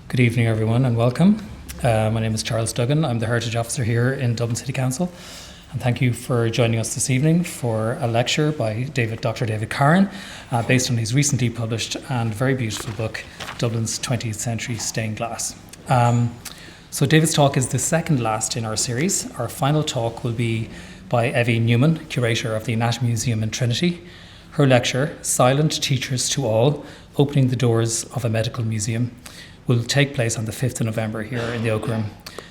Good evening, everyone, and welcome. My name is Charles Duggan. I'm the Heritage Officer here in Dublin City Council. And thank you for joining us this evening for a lecture by Dr. David Caron, based on his recently published and very beautiful book, Dublin's 20th Century Stained Glass. So David's talk is the second last in our series. Our final talk will be by Evie Newman, curator of the Anatomy Museum in Trinity. Her lecture, Silent Teachers to All, Opening the Doors of a Medical Museum, will take place on the 5th of November here in the Oak Room.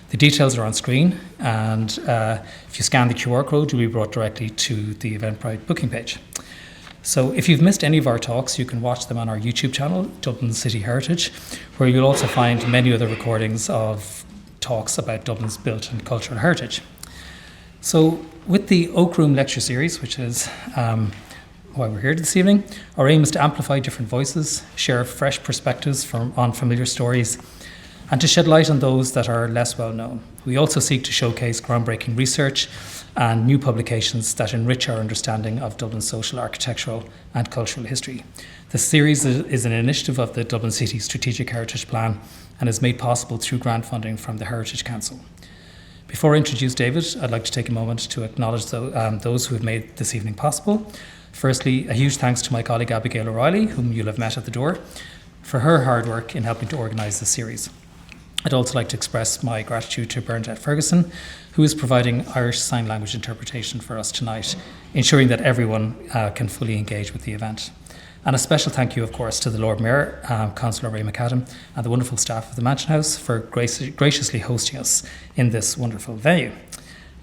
The details are on screen, and if you scan the QR code, you'll be brought directly to the Eventbrite booking page. So if you've missed any of our talks, you can watch them on our YouTube channel, Dublin City Heritage, where you'll also find many other recordings of talks about Dublin's built and cultural heritage. So with the Oak Room lecture series, which is why we're here this evening, our aim is to amplify different voices, share fresh perspectives on familiar stories, and to shed light on those that are less well known. We also seek to showcase groundbreaking research and new publications that enrich our understanding of Dublin's social, architectural and cultural history. The series is an initiative of the Dublin City Strategic Heritage Plan and is made possible through grant funding from the Heritage Council. Before I introduce David, I'd like to take a moment to acknowledge those who have made this evening possible. Firstly, a huge thanks to my colleague Abigail O'Reilly, whom you'll have met at the door, for her hard work in helping to organise this series. I'd also like to express my gratitude to Bernadette Ferguson, who is providing Irish Sign Language interpretation for us tonight, ensuring that everyone can fully engage with the event. And a special thank you, of course, to the Lord Mayor, Councillor Ray McAdam, and the wonderful staff of the Mansion House for graciously hosting us in this wonderful venue.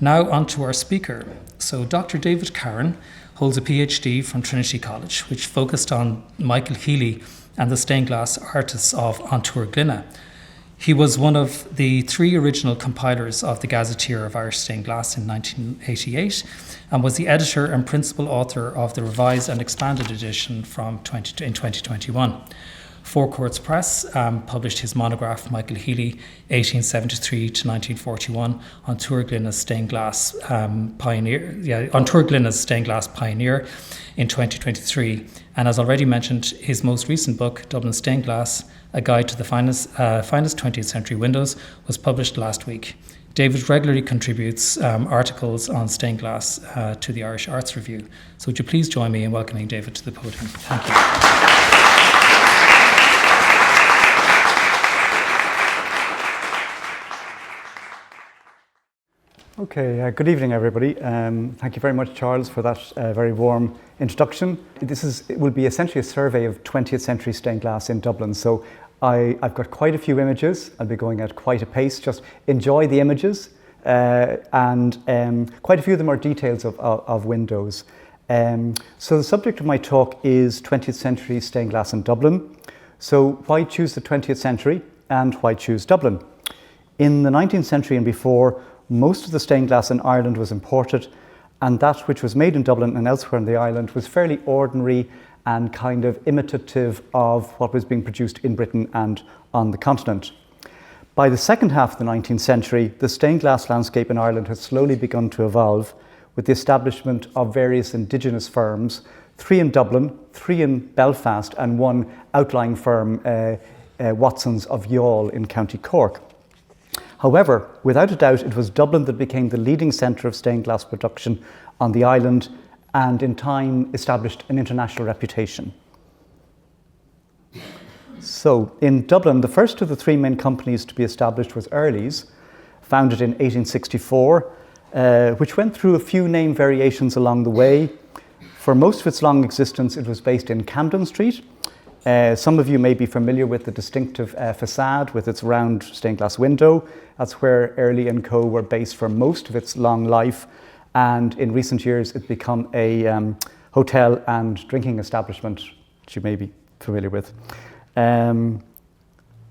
Now on to our speaker. So Dr. David Caron holds a PhD from Trinity College, which focused on Michael Healy and the stained glass artists of An Túr Gloine. He was one of the three original compilers of the Gazetteer of Irish stained glass in 1988 and was the editor and principal author of the revised and expanded edition in 2021. Four Courts Press published his monograph, Michael Healy, 1873 to 1941, on Túr Gloine's stained glass pioneer in 2023. And as already mentioned, his most recent book, Dublin Stained Glass, A Guide to the Finest 20th Century Windows, was published last week. David regularly contributes articles on stained glass to the Irish Arts Review. So would you please join me in welcoming David to the podium? Thank you. Okay, good evening, everybody. Thank you very much, Charles, for that very warm introduction. It will be essentially a survey of 20th century stained glass in Dublin. So I've got quite a few images. I'll be going at quite a pace. Just enjoy the images. And quite a few of them are details of windows. So the subject of my talk is 20th century stained glass in Dublin. So why choose the 20th century and why choose Dublin? In the 19th century and before, most of the stained glass in Ireland was imported, and that which was made in Dublin and elsewhere in the island was fairly ordinary and kind of imitative of what was being produced in Britain and on the continent. By the second half of the 19th century, the stained glass landscape in Ireland has slowly begun to evolve with the establishment of various indigenous firms, 3 in Dublin, 3 in Belfast, and 1 outlying firm, Watsons of Youghal in County Cork. However, without a doubt, it was Dublin that became the leading centre of stained glass production on the island and in time established an international reputation. So in Dublin, the first of the 3 main companies to be established was Early's, founded in 1864, which went through a few name variations along the way. For most of its long existence, it was based in Camden Street. Some of you may be familiar with the distinctive facade with its round stained glass window. That's where Early & Co. were based for most of its long life. And in recent years, it's become a hotel and drinking establishment, which you may be familiar with.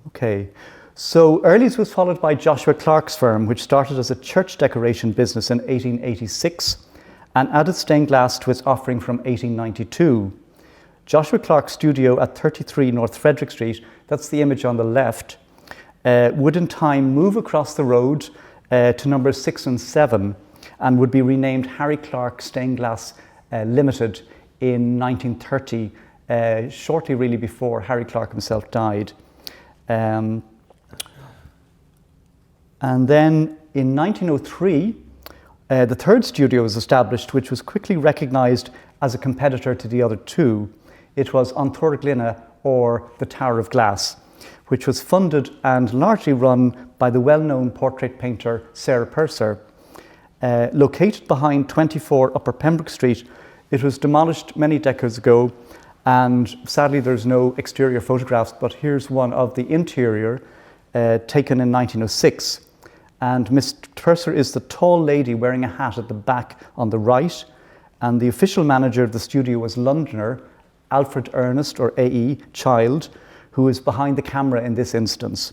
Okay, so Early's was followed by Joshua Clarke's firm, which started as a church decoration business in 1886 and added stained glass to its offering from 1892. Joshua Clarke's studio at 33 North Frederick Street, that's the image on the left, would in time move across the road to numbers 6 and 7 and would be renamed Harry Clarke Stained Glass Limited in 1930, shortly really before Harry Clarke himself died. And then in 1903, the third studio was established, which was quickly recognised as a competitor to the other two. It was An Túr Gloine, or the Tower of Glass, which was funded and largely run by the well-known portrait painter Sarah Purser. Located behind 24 Upper Pembroke Street, it was demolished many decades ago, and sadly there's no exterior photographs, but here's one of the interior taken in 1906. And Miss Purser is the tall lady wearing a hat at the back on the right, and the official manager of the studio was Londoner Alfred Ernest, or A.E. Child, who is behind the camera in this instance.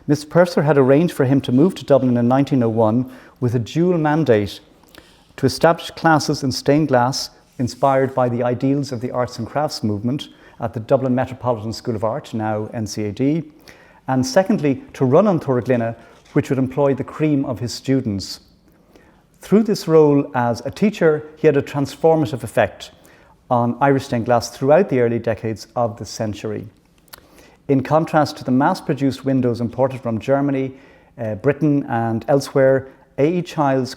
Miss Purser had arranged for him to move to Dublin in 1901 with a dual mandate to establish classes in stained glass inspired by the ideals of the arts and crafts movement at the Dublin Metropolitan School of Art, now NCAD, and secondly, to run An Túr Gloine, which would employ the cream of his students. Through this role as a teacher, he had a transformative effect on Irish stained glass throughout the early decades of the century. In contrast to the mass-produced windows imported from Germany, Britain and elsewhere, A.E. Child's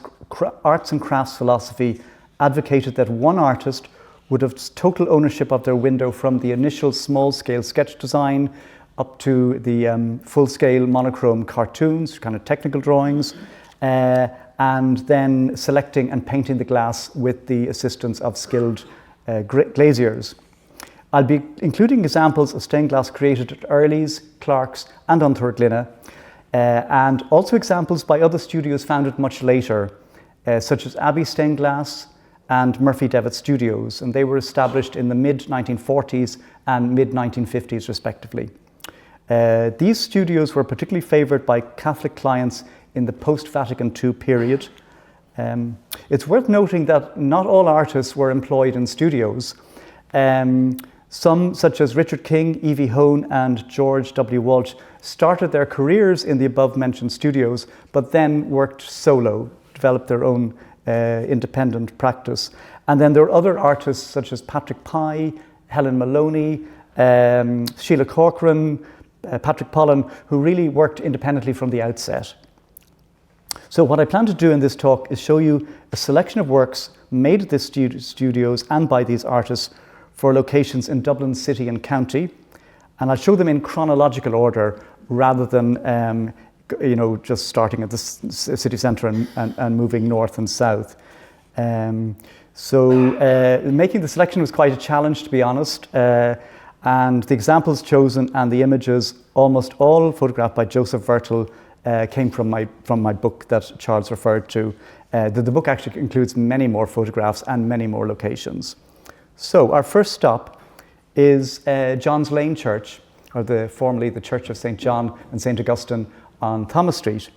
arts and crafts philosophy advocated that one artist would have total ownership of their window from the initial small-scale sketch design up to the full-scale monochrome cartoons, kind of technical drawings, and then selecting and painting the glass with the assistance of skilled glaziers. I'll be including examples of stained glass created at Early's, Clarke's and An Túr Gloine, and also examples by other studios founded much later, such as Abbey Stained Glass and Murphy Devitt Studios, and they were established in the mid-1940s and mid-1950s respectively. These studios were particularly favoured by Catholic clients in the post-Vatican II period. It's worth noting that not all artists were employed in studios. Some, such as Richard King, Evie and George W. Walsh, started their careers in the above-mentioned studios, but then worked solo, developed their own independent practice. And then there are other artists such as Patrick Pye, Helen Maloney, Sheila Corcoran, Patrick Pollan, who really worked independently from the outset. So what I plan to do in this talk is show you a selection of works made at these studios and by these artists for locations in Dublin city and county, and I'll show them in chronological order rather than just starting at the city centre and moving north and south. Making the selection was quite a challenge, to be honest, and the examples chosen and the images, almost all photographed by Joseph Vertel, came from my book that Charles referred to. The book actually includes many more photographs and many more locations. So our first stop is John's Lane Church, or formerly the Church of St. John and St. Augustine on Thomas Street.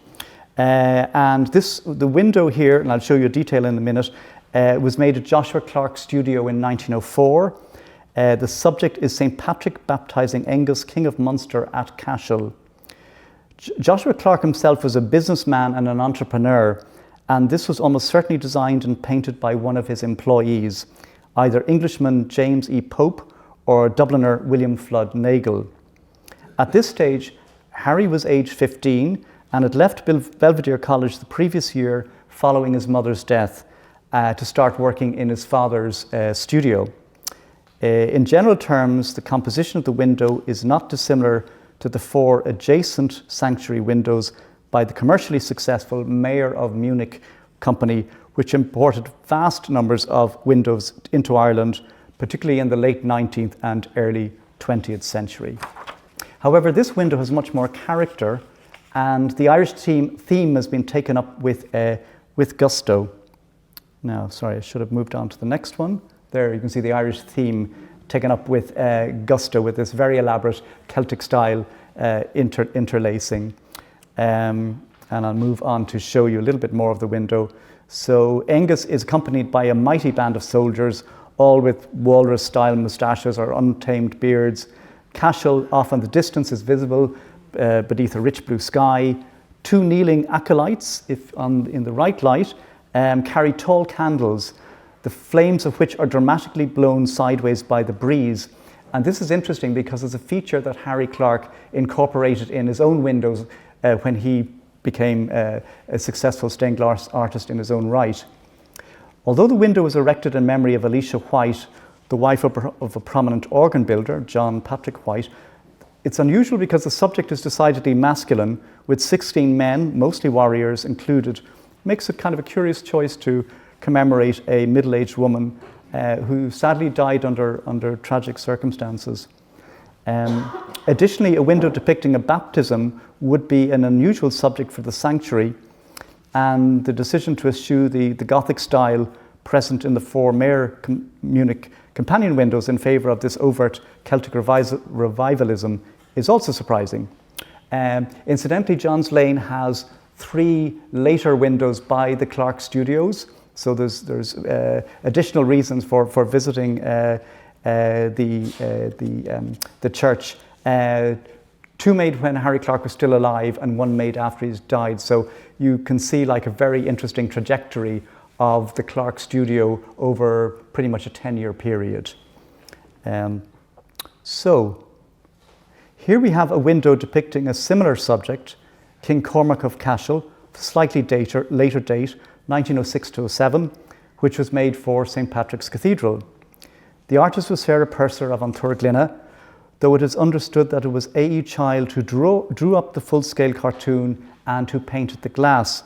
And the window here, and I'll show you a detail in a minute, was made at Joshua Clarke's studio in 1904. The subject is St. Patrick baptizing Angus, King of Munster at Cashel. Joshua Clarke himself was a businessman and an entrepreneur, and this was almost certainly designed and painted by one of his employees, either Englishman James E. Pope or Dubliner William Flood Nagle. At this stage, Harry was aged 15 and had left Belvedere College the previous year following his mother's death to start working in his father's studio. In general terms, the composition of the window is not dissimilar to the 4 adjacent sanctuary windows by the commercially successful Mayor of Munich company, which imported vast numbers of windows into Ireland, particularly in the late 19th and early 20th century. However, this window has much more character, and the Irish theme has been taken up with gusto. Now, sorry, I should have moved on to the next one. There you can see the Irish theme taken up with gusto, with this very elaborate Celtic style interlacing. And I'll move on to show you a little bit more of the window. So Angus is accompanied by a mighty band of soldiers, all with walrus-style moustaches or untamed beards. Cashel off in the distance is visible beneath a rich blue sky. 2 kneeling acolytes, in the right light, carry tall candles, the flames of which are dramatically blown sideways by the breeze. And this is interesting because it's a feature that Harry Clarke incorporated in his own windows when he became a successful stained glass artist in his own right. Although the window was erected in memory of Elisha White, the wife of a prominent organ builder, John Patrick White, it's unusual because the subject is decidedly masculine, with 16 men, mostly warriors, included. Makes it kind of a curious choice to commemorate a middle-aged woman who sadly died under tragic circumstances. Additionally, a window depicting a baptism would be an unusual subject for the sanctuary, and the decision to eschew the Gothic style present in the four Mayer Munich companion windows in favour of this overt Celtic revivalism is also surprising. Incidentally, John's Lane has 3 later windows by the Clarke studios, so there's additional reasons for visiting the church. 2 made when Harry Clarke was still alive and 1 made after he's died, so you can see like a very interesting trajectory of the Clarke studio over pretty much a 10-year period. So here we have a window depicting a similar subject, King Cormac of Cashel, slightly later date, 1906-07, which was made for St. Patrick's Cathedral. The artist was Sarah Purser of An Túr Gloine, though it is understood that it was A.E. Child who drew up the full-scale cartoon and who painted the glass.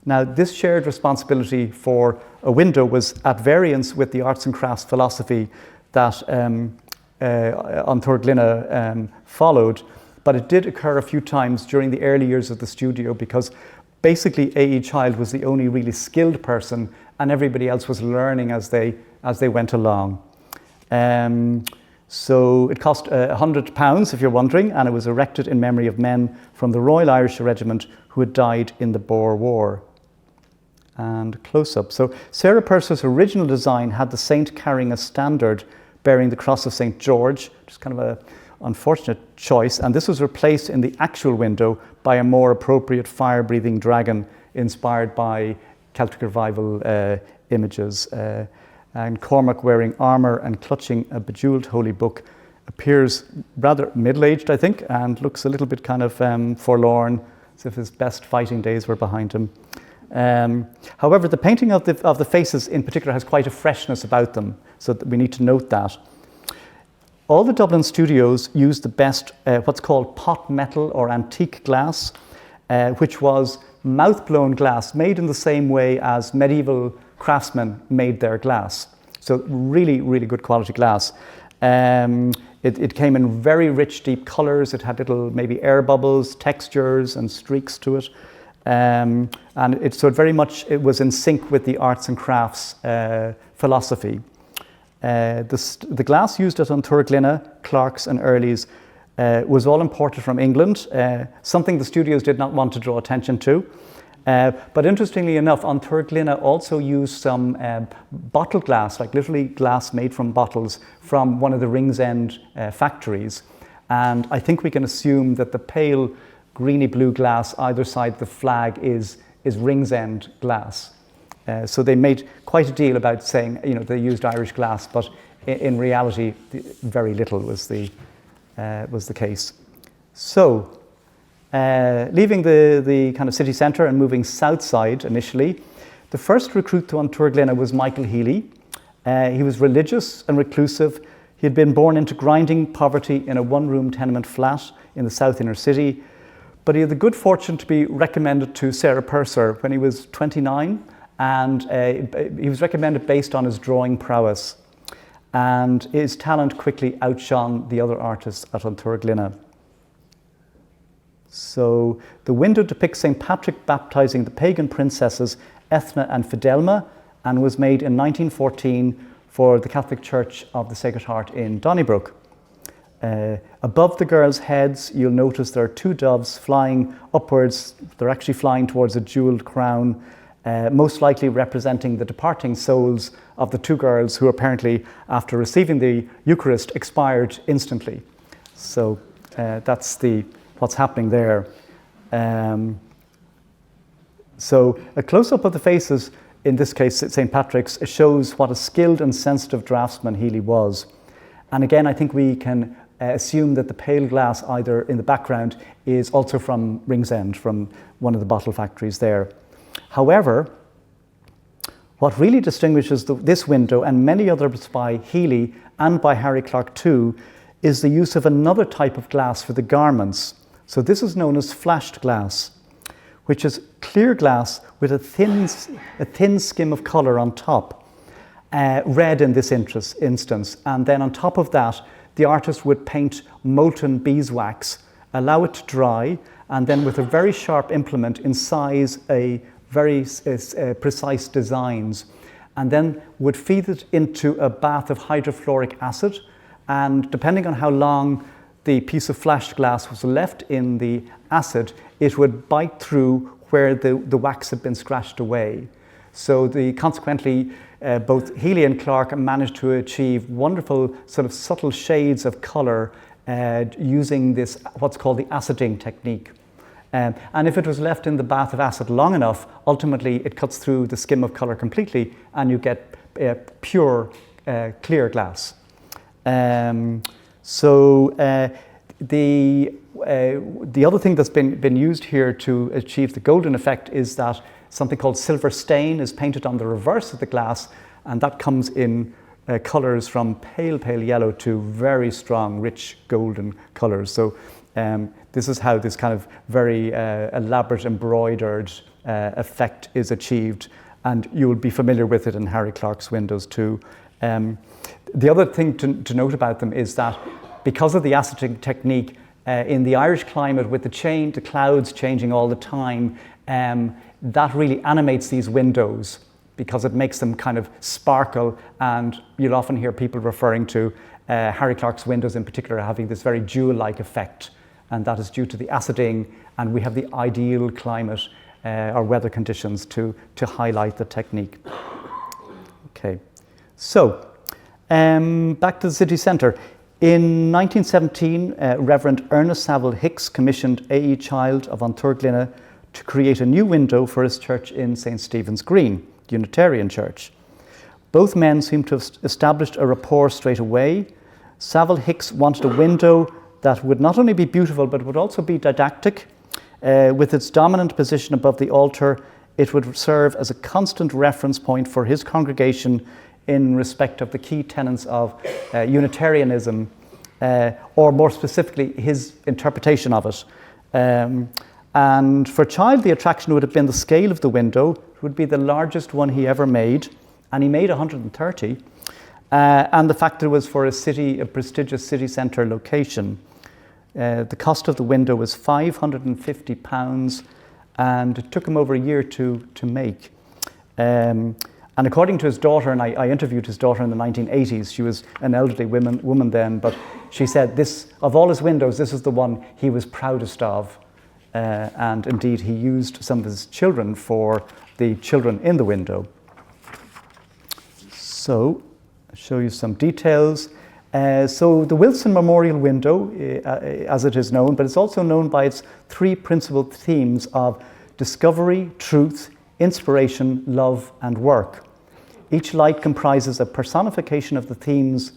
Now, this shared responsibility for a window was at variance with the arts and crafts philosophy that An Túr Gloine followed, but it did occur a few times during the early years of the studio because basically A.E. Child was the only really skilled person and everybody else was learning as they went along. So it cost £100 if you're wondering, and it was erected in memory of men from the Royal Irish Regiment who had died in the Boer War. And close up. So Sarah Purser's original design had the saint carrying a standard bearing the cross of St. George, which is kind of an unfortunate choice, and this was replaced in the actual window by a more appropriate fire-breathing dragon inspired by Celtic Revival images. And Cormac, wearing armour and clutching a bejewelled holy book, appears rather middle-aged, I think, and looks a little bit kind of forlorn, as if his best fighting days were behind him. However, the painting of the faces in particular has quite a freshness about them, so that we need to note that. All the Dublin studios used the best what's called pot metal or antique glass, which was mouth-blown glass made in the same way as medieval craftsmen made their glass. So really, really good quality glass. It came in very rich, deep colours. It had little maybe air bubbles, textures and streaks to it. And so it was in sync with the arts and crafts philosophy. The glass used at An Túr Gloine, Clarke's and Early's was all imported from England, something the studios did not want to draw attention to. But interestingly enough, An Túr Gloine also used some bottle glass, like literally glass made from bottles, from one of the Ringsend factories. And I think we can assume that the pale greeny blue glass either side of the flag is Ringsend glass. So they made quite a deal about saying, they used Irish glass, but in reality, very little was the case. So, leaving the kind of city centre and moving south side initially, the first recruit to An Túr Gloine was Michael Healy. He was religious and reclusive. He had been born into grinding poverty in a one-room tenement flat in the south inner city, but he had the good fortune to be recommended to Sarah Purser when he was 29, and he was recommended based on his drawing prowess, and his talent quickly outshone the other artists at An Túr Gloine. So the window depicts St. Patrick baptizing the pagan princesses Ethna and Fidelma, and was made in 1914 for the Catholic Church of the Sacred Heart in Donnybrook. Above the girls' heads, you'll notice there are 2 doves flying upwards. They're actually flying towards a jewelled crown, most likely representing the departing souls of the 2 girls who apparently, after receiving the Eucharist, expired instantly. So that's what's happening there. So a close-up of the faces, in this case at St. Patrick's, shows what a skilled and sensitive draftsman Healy was. And again, I think we can assume that the pale glass either in the background is also from Ringsend, from one of the bottle factories there. However, what really distinguishes this window and many others by Healy and by Harry Clarke too is the use of another type of glass for the garments. So this is known as flashed glass, which is clear glass with a thin skim of colour on top, red in this instance. And then on top of that, the artist would paint molten beeswax, allow it to dry, and then with a very sharp implement incise a very precise designs, and then would feed it into a bath of hydrofluoric acid, and depending on how long the piece of flashed glass was left in the acid, it would bite through where the wax had been scratched away. So consequently, both Healy and Clarke managed to achieve wonderful sort of subtle shades of colour using this, what's called the aciding technique. And if it was left in the bath of acid long enough, ultimately it cuts through the skim of colour completely and you get pure clear glass. So the other thing that's been used here to achieve the golden effect is that something called silver stain is painted on the reverse of the glass, and that comes in colours from pale yellow to very strong, rich golden colours. So this is how this kind of very elaborate embroidered effect is achieved, and you will be familiar with it in Harry Clarke's windows too. The other thing to note about them is that because of the aciding technique, in the Irish climate with the clouds changing all the time, that really animates these windows because it makes them kind of sparkle, and you'll often hear people referring to Harry Clarke's windows in particular having this very jewel-like effect, and that is due to the aciding, and we have the ideal climate or weather conditions to highlight the technique. Okay, so back to the city centre. In 1917, Reverend Ernest Saville Hicks commissioned A.E. Child of An Túr Gloine to create a new window for his church in St. Stephen's Green, Unitarian Church. Both men seem to have established a rapport straight away. Saville Hicks wanted a window that would not only be beautiful but would also be didactic. With its dominant position above the altar, it would serve as a constant reference point for his congregation in respect of the key tenets of Unitarianism, or more specifically, his interpretation of it. And for Child, the attraction would have been the scale of the window. It would be the largest one he ever made, and he made 130. And the fact that it was for a prestigious city centre location. The cost of the window was £550, and it took him over a year to make. And according to his daughter, and I interviewed his daughter in the 1980s, she was an elderly woman then, but she said of all his windows, this is the one he was proudest of. And indeed, he used some of his children for the children in the window. So, I'll show you some details. So the Wilson Memorial Window, as it is known, but it's also known by its three principal themes of discovery, truth, inspiration, love, and work. Each light comprises a personification of the themes,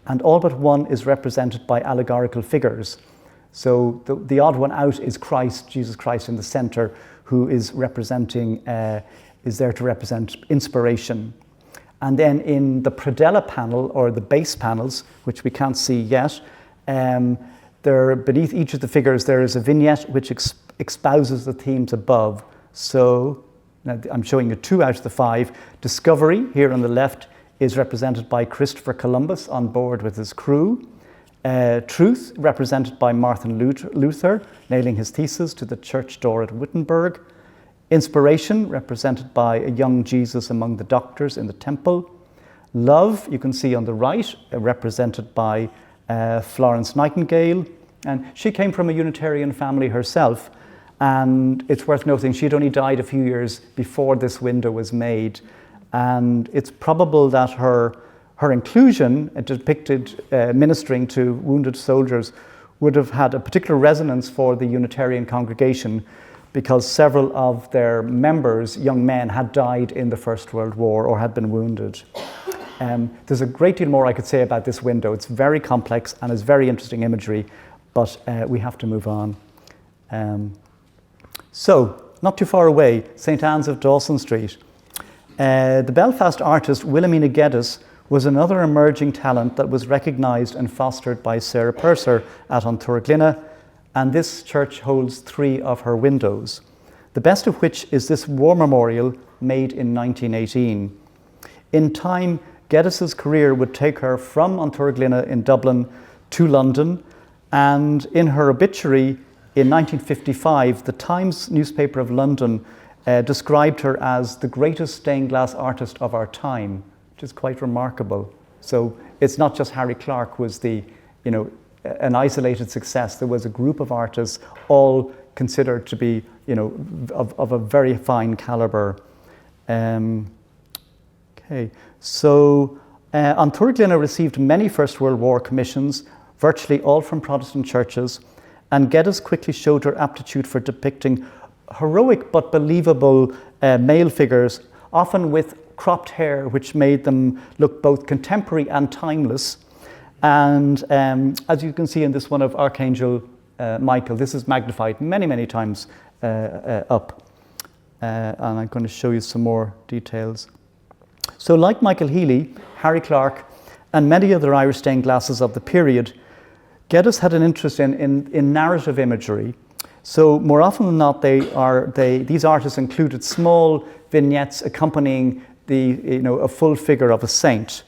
and all but one is represented by allegorical figures. So the odd one out is Christ, Jesus Christ in the center, who is there to represent inspiration. And then in the predella panel, or the base panels, which we can't see yet, beneath each of the figures there is a vignette which espouses the themes above. So now I'm showing you 2 out of the 5. Discovery, here on the left, is represented by Christopher Columbus on board with his crew. Truth, represented by Martin Luther, nailing his thesis to the church door at Wittenberg. Inspiration, represented by a young Jesus among the doctors in the temple. Love, you can see on the right, represented by Florence Nightingale. And she came from a Unitarian family herself. And it's worth noting she'd only died a few years before this window was made. And it's probable that her inclusion, depicted ministering to wounded soldiers, would have had a particular resonance for the Unitarian congregation because several of their members, young men, had died in the First World War or had been wounded. There's a great deal more I could say about this window. It's very complex and is very interesting imagery, but we have to move on. So, not too far away, St Anne's of Dawson Street. The Belfast artist Wilhelmina Geddes was another emerging talent that was recognised and fostered by Sarah Purser at An Túr Gloine, and this church holds 3 of her windows, the best of which is this war memorial made in 1918. In time, Geddes's career would take her from An Túr Gloine in Dublin to London, and in her obituary in 1955, the Times newspaper of London described her as the greatest stained glass artist of our time, which is quite remarkable. So it's not just Harry Clarke was an isolated success. There was a group of artists, all considered to be, of a very fine caliber. Okay, so An Túr Gloine received many First World War commissions, virtually all from Protestant churches, and Geddes quickly showed her aptitude for depicting heroic but believable male figures, often with cropped hair, which made them look both contemporary and timeless. And as you can see in this one of Archangel Michael, this is magnified many, many times up. And I'm going to show you some more details. So like Michael Healy, Harry Clarke, and many other Irish stained glasses of the period, Geddes had an interest in narrative imagery. So more often than not, these artists included small vignettes accompanying a full figure of a saint.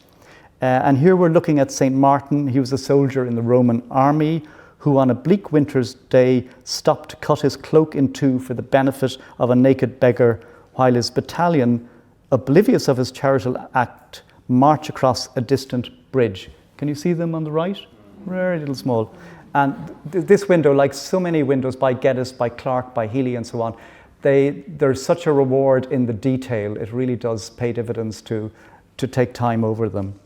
And here we're looking at St. Martin. He was a soldier in the Roman army who on a bleak winter's day stopped to cut his cloak in 2 for the benefit of a naked beggar, while his battalion, oblivious of his charitable act, march across a distant bridge. Can you see them on the right? Very little small. And this window, like so many windows by Geddes, by Clarke, by Healy and so on, there's such a reward in the detail. It really does pay dividends to take time over them.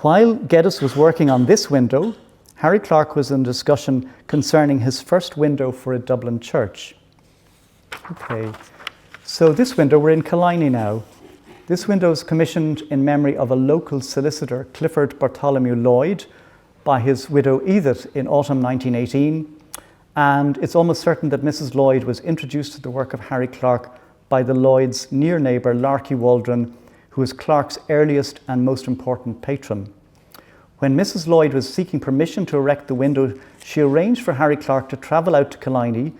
While Geddes was working on this window, Harry Clarke was in discussion concerning his first window for a Dublin church. Okay, so this window, we're in Killiney now. This window is commissioned in memory of a local solicitor, Clifford Bartholomew Lloyd, by his widow Edith in autumn 1918. And it's almost certain that Mrs. Lloyd was introduced to the work of Harry Clarke by the Lloyd's near neighbour, Larky Waldron, who was Clarke's earliest and most important patron. When Mrs. Lloyd was seeking permission to erect the window, she arranged for Harry Clarke to travel out to Killiney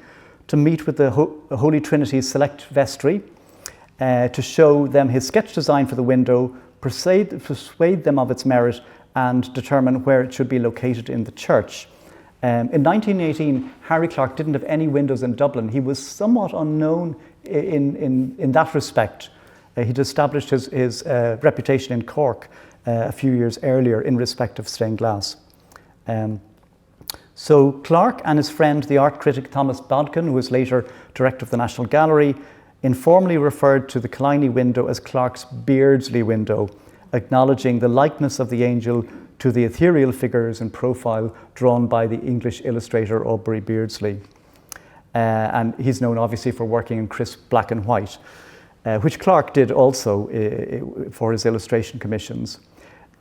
to meet with the Holy Trinity Select Vestry to show them his sketch design for the window, persuade them of its merit, and determine where it should be located in the church. In 1918, Harry Clarke didn't have any windows in Dublin. He was somewhat unknown in that respect. He'd established his reputation in Cork a few years earlier in respect of stained glass. So Clarke and his friend, the art critic Thomas Bodkin, who was later director of the National Gallery, informally referred to the Killiney window as Clarke's Beardsley window, acknowledging the likeness of the angel to the ethereal figures in profile drawn by the English illustrator Aubrey Beardsley. And he's known obviously for working in crisp black and white, which Clarke did also for his illustration commissions.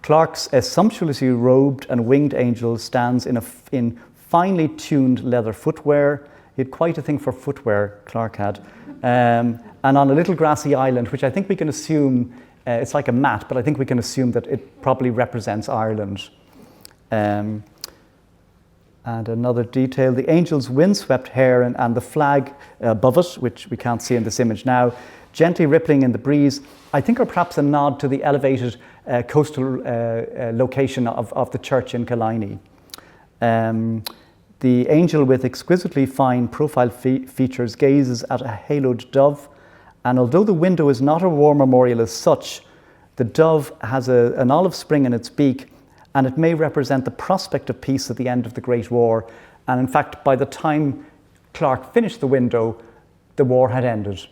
Clarke's sumptuously robed and winged angel stands in finely tuned leather footwear. He had quite a thing for footwear, Clarke had. And on a little grassy island, which I think we can assume, it's like a mat, but I think we can assume that it probably represents Ireland. And another detail, the angel's windswept hair and the flag above it, which we can't see in this image now, gently rippling in the breeze, I think are perhaps a nod to the elevated coastal location of the church in Killiney. The angel with exquisitely fine profile features gazes at a haloed dove, and although the window is not a war memorial as such, the dove has an olive spring in its beak, and it may represent the prospect of peace at the end of the Great War. And in fact, by the time Clarke finished the window, the war had ended.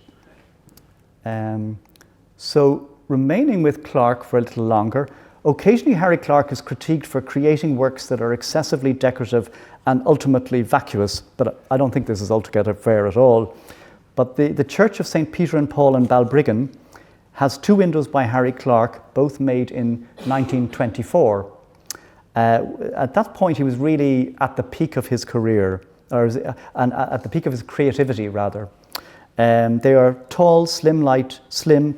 So remaining with Clarke for a little longer, occasionally Harry Clarke is critiqued for creating works that are excessively decorative and ultimately vacuous, but I don't think this is altogether fair at all. But the Church of St. Peter and Paul in Balbriggan has two windows by Harry Clarke, both made in 1924. At that point, he was really at the peak of his career, and at the peak of his creativity, rather. They are tall, slim,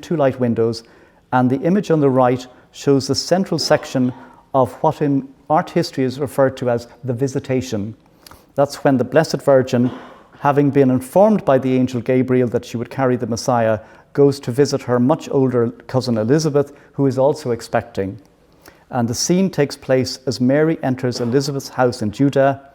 two light windows, and the image on the right shows the central section of what in art history is referred to as the Visitation. That's when the Blessed Virgin, having been informed by the angel Gabriel that she would carry the Messiah, goes to visit her much older cousin Elizabeth, who is also expecting. And the scene takes place as Mary enters Elizabeth's house in Judah,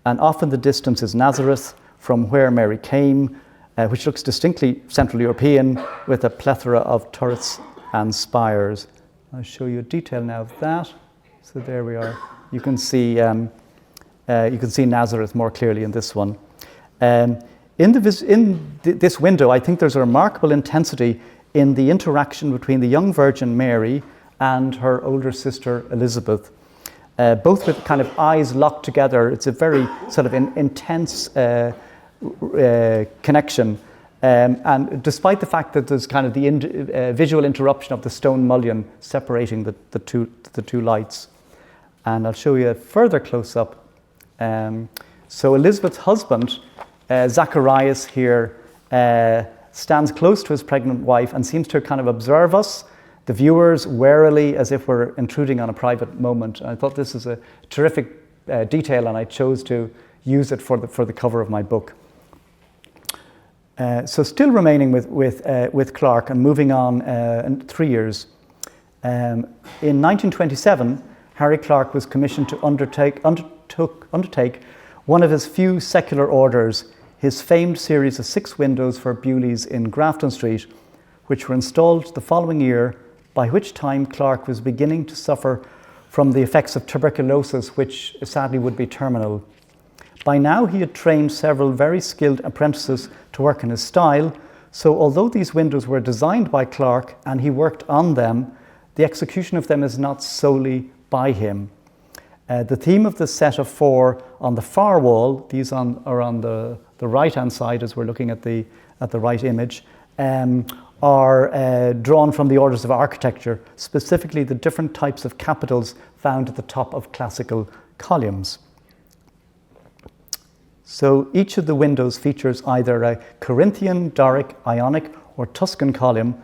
and off in the distance is Nazareth, from where Mary came, which looks distinctly Central European, with a plethora of turrets and spires. I'll show you a detail now of that. So there we are. You can see Nazareth more clearly in this one. In this window, I think there's a remarkable intensity in the interaction between the young Virgin Mary and her older sister Elizabeth, both with kind of eyes locked together. It's a very sort of intense connection. And despite the fact that there's kind of the visual interruption of the stone mullion separating the two lights. And I'll show you a further close-up. So Elizabeth's husband, Zacharias here, stands close to his pregnant wife and seems to kind of observe us, the viewers, warily, as if we're intruding on a private moment. And I thought this is a terrific detail, and I chose to use it for the cover of my book. So still remaining with Clarke and moving on in 3 years. In 1927, Harry Clarke was commissioned to undertake one of his few secular orders, his famed series of 6 windows for Bewley's in Grafton Street, which were installed the following year, by which time Clarke was beginning to suffer from the effects of tuberculosis, which sadly would be terminal. By now he had trained several very skilled apprentices to work in his style, so although these windows were designed by Clarke and he worked on them, the execution of them is not solely by him. The theme of the set of 4 on the far wall, these are on the right-hand side as we're looking at the right image, are drawn from the orders of architecture, specifically the different types of capitals found at the top of classical columns. So each of the windows features either a Corinthian, Doric, Ionic, or Tuscan column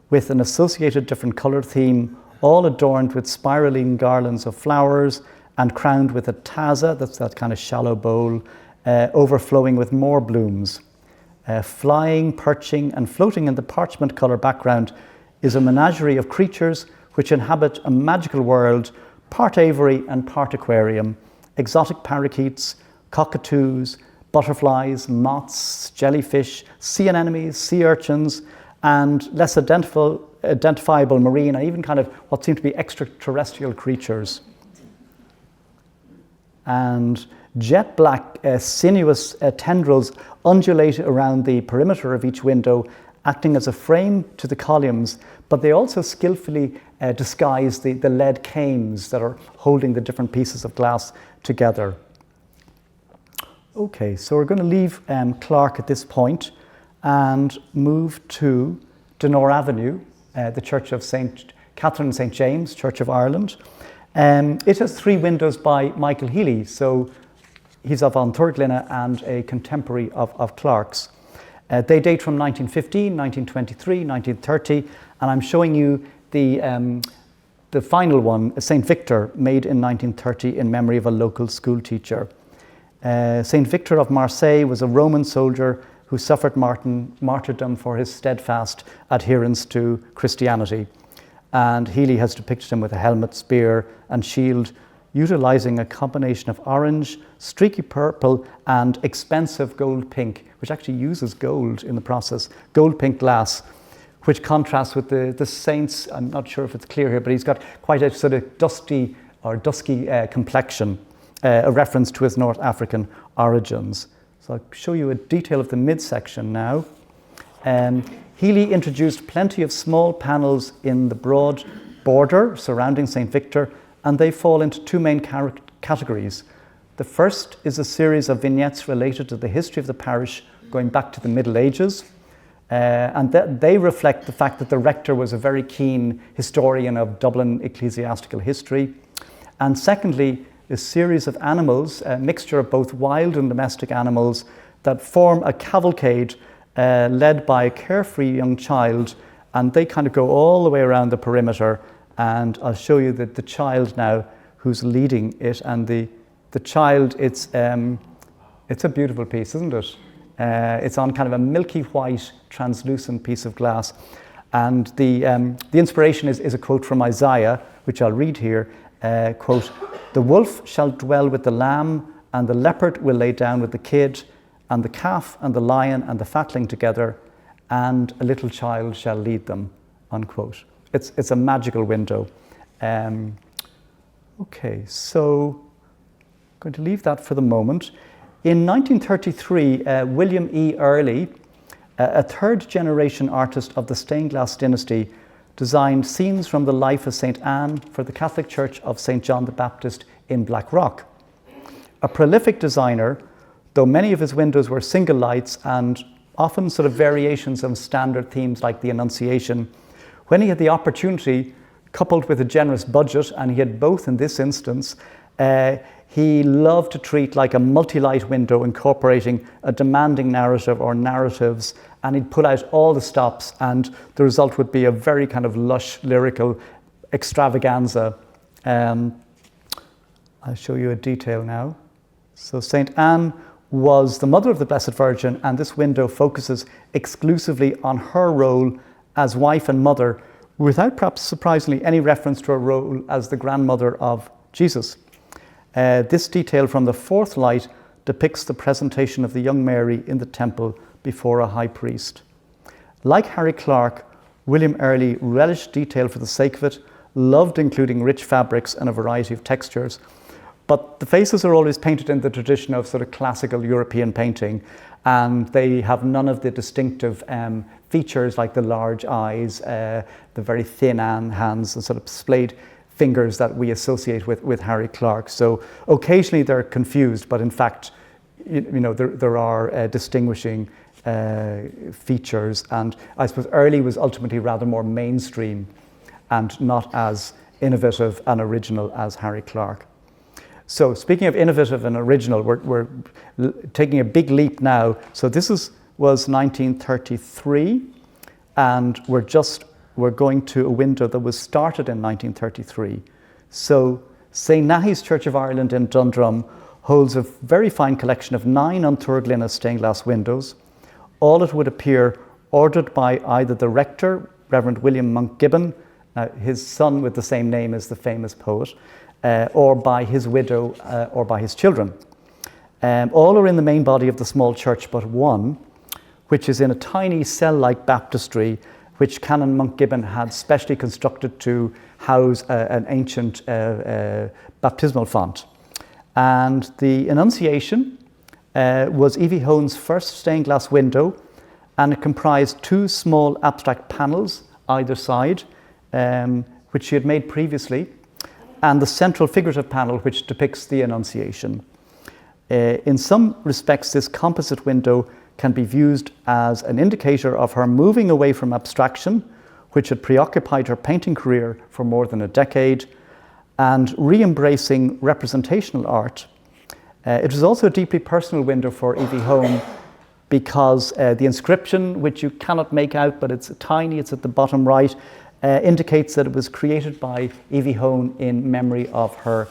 with an associated different colour theme, all adorned with spiraling garlands of flowers and crowned with a taza, that's that kind of shallow bowl, overflowing with more blooms. Flying, perching, and floating in the parchment colour background is a menagerie of creatures which inhabit a magical world, part aviary and part aquarium, exotic parakeets, cockatoos, butterflies, moths, jellyfish, sea anemones, sea urchins, and less identifiable marine and even kind of what seem to be extraterrestrial creatures. And jet black, sinuous tendrils undulate around the perimeter of each window, acting as a frame to the columns, but they also skillfully disguise the lead canes that are holding the different pieces of glass together. Okay, so we're going to leave Clarke at this point and move to Donore Avenue, the Church of St. Catherine and St. James, Church of Ireland. It has 3 windows by Michael Healy, so he's of An Túr Gloine and a contemporary of Clarke's. They date from 1915, 1923, 1930, and I'm showing you the final one, St. Victor, made in 1930 in memory of a local school teacher. St. Victor of Marseille was a Roman soldier who suffered martyrdom for his steadfast adherence to Christianity. And Healy has depicted him with a helmet, spear, and shield, utilizing a combination of orange, streaky purple, and expensive gold pink, which actually uses gold in the process, gold pink glass, which contrasts with the saint's, I'm not sure if it's clear here, but he's got quite a sort of dusky complexion, a reference to his North African origins. So I'll show you a detail of the midsection now. Healy introduced plenty of small panels in the broad border surrounding St. Victor, and they fall into 2 main categories. The first is a series of vignettes related to the history of the parish going back to the Middle Ages. They reflect the fact that the rector was a very keen historian of Dublin ecclesiastical history. And secondly, a series of animals, a mixture of both wild and domestic animals, that form a cavalcade led by a carefree young child, and they kind of go all the way around the perimeter. And I'll show you that the child now who's leading it, and the child, it's a beautiful piece, isn't it? It's on kind of a milky white, translucent piece of glass. And the inspiration is a quote from Isaiah, which I'll read here. Quote, "The wolf shall dwell with the lamb, and the leopard will lay down with the kid, and the calf and the lion and the fatling together, and a little child shall lead them," unquote. It's a magical window. Okay, so I'm going to leave that for the moment. In 1933, William E. Early, a third-generation artist of the stained glass dynasty, designed scenes from the life of St. Anne for the Catholic Church of St. John the Baptist in Blackrock. A prolific designer, though many of his windows were single lights and often sort of variations of standard themes like the Annunciation, when he had the opportunity, coupled with a generous budget, and he had both in this instance, he loved to treat like a multi-light window incorporating a demanding narrative or narratives, and he'd put out all the stops, and the result would be a very kind of lush, lyrical extravaganza. I'll show you a detail now. So St. Anne was the mother of the Blessed Virgin, and this window focuses exclusively on her role as wife and mother, without perhaps surprisingly any reference to her role as the grandmother of Jesus. This detail from the fourth light depicts the presentation of the young Mary in the temple before a high priest. Like Harry Clarke, William Early relished detail for the sake of it, loved including rich fabrics and a variety of textures, but the faces are always painted in the tradition of sort of classical European painting, and they have none of the distinctive features like the large eyes, the very thin hands, and sort of splayed fingers that we associate with Harry Clarke. So occasionally they're confused, but in fact, there are distinguishing features. And I suppose Early was ultimately rather more mainstream and not as innovative and original as Harry Clarke. So speaking of innovative and original, we're taking a big leap now. So this was 1933, and we're going to a window that was started in 1933. So St. Nahi's Church of Ireland in Dundrum holds a very fine collection of 9 An Túr Gloine stained glass windows. All, it would appear, ordered by either the rector, Reverend William Monk Gibbon, his son with the same name as the famous poet, or by his widow or by his children. All are in the main body of the small church but one, which is in a tiny cell-like baptistry which Canon Monk Gibbon had specially constructed to house an ancient baptismal font. And the Annunciation was Evie Hone's first stained glass window, and it comprised 2 small abstract panels either side, which she had made previously, and the central figurative panel which depicts the Annunciation. In some respects, this composite window can be viewed as an indicator of her moving away from abstraction, which had preoccupied her painting career for more than a decade, and re-embracing representational art. It was also a deeply personal window for Evie Hone because the inscription, which you cannot make out, but it's tiny, it's at the bottom right, indicates that it was created by Evie Hone in memory of her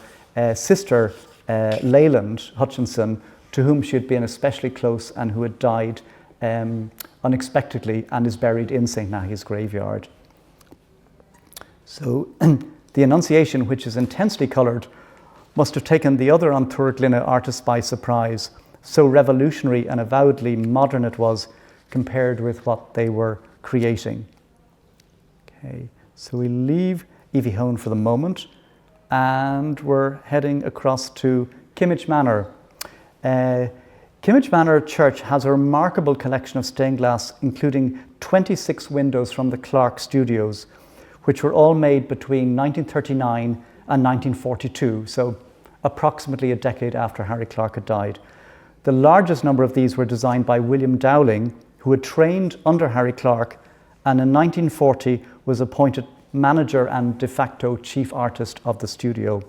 sister, Leyland Hutchinson, to whom she had been especially close and who had died unexpectedly and is buried in St. Nahi's graveyard. So the Annunciation, which is intensely coloured, must have taken the other An Túr Gloine artists by surprise. So revolutionary and avowedly modern it was compared with what they were creating. Okay, so we leave Evie Hone for the moment and we're heading across to Kimmage Manor. Kimmage Manor Church has a remarkable collection of stained glass, including 26 windows from the Clarke studios, which were all made between 1939 and 1942, so approximately a decade after Harry Clarke had died. The largest number of these were designed by William Dowling, who had trained under Harry Clarke and in 1940 was appointed manager and de facto chief artist of the studio.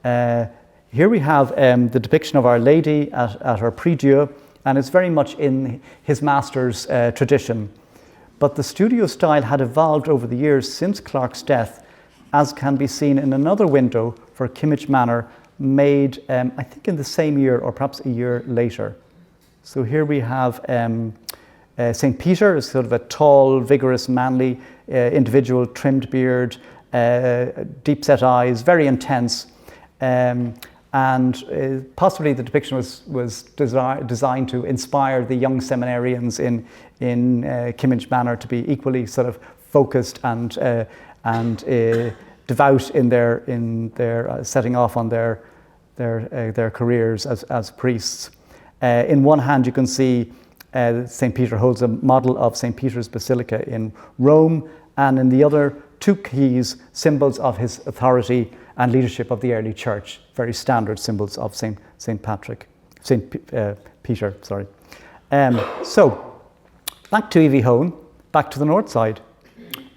Here we have the depiction of Our Lady at her prie-dieu, and it's very much in his master's tradition. But the studio style had evolved over the years since Clarke's death, as can be seen in another window for Kimmage Manor, made, I think, in the same year or perhaps a year later. So here we have St. Peter is sort of a tall, vigorous, manly individual, trimmed beard, deep-set eyes, very intense. And possibly the depiction was designed to inspire the young seminarians in Kimmage Manor to be equally sort of focused and devout in their setting off on their careers as priests. In one hand, you can see St. Peter holds a model of St. Peter's Basilica in Rome, and in the other, two keys, symbols of his authority and leadership of the early church, very standard symbols of St. Peter. So, back to Evie Hone, back to the north side.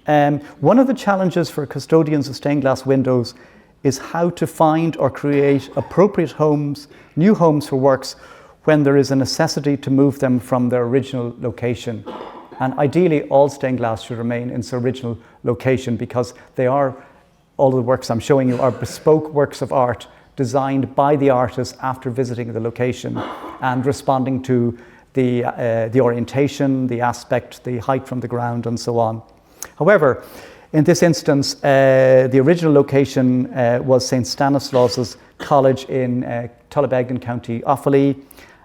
One of the challenges for custodians of stained glass windows is how to find or create appropriate homes, new homes for works, when there is a necessity to move them from their original location. And ideally, all stained glass should remain in its original location, because they are, all the works I'm showing you are bespoke works of art designed by the artist after visiting the location and responding to the orientation, the aspect, the height from the ground, and so on. However, in this instance, the original location was St. Stanislaus's College in Tullabeg in County Offaly.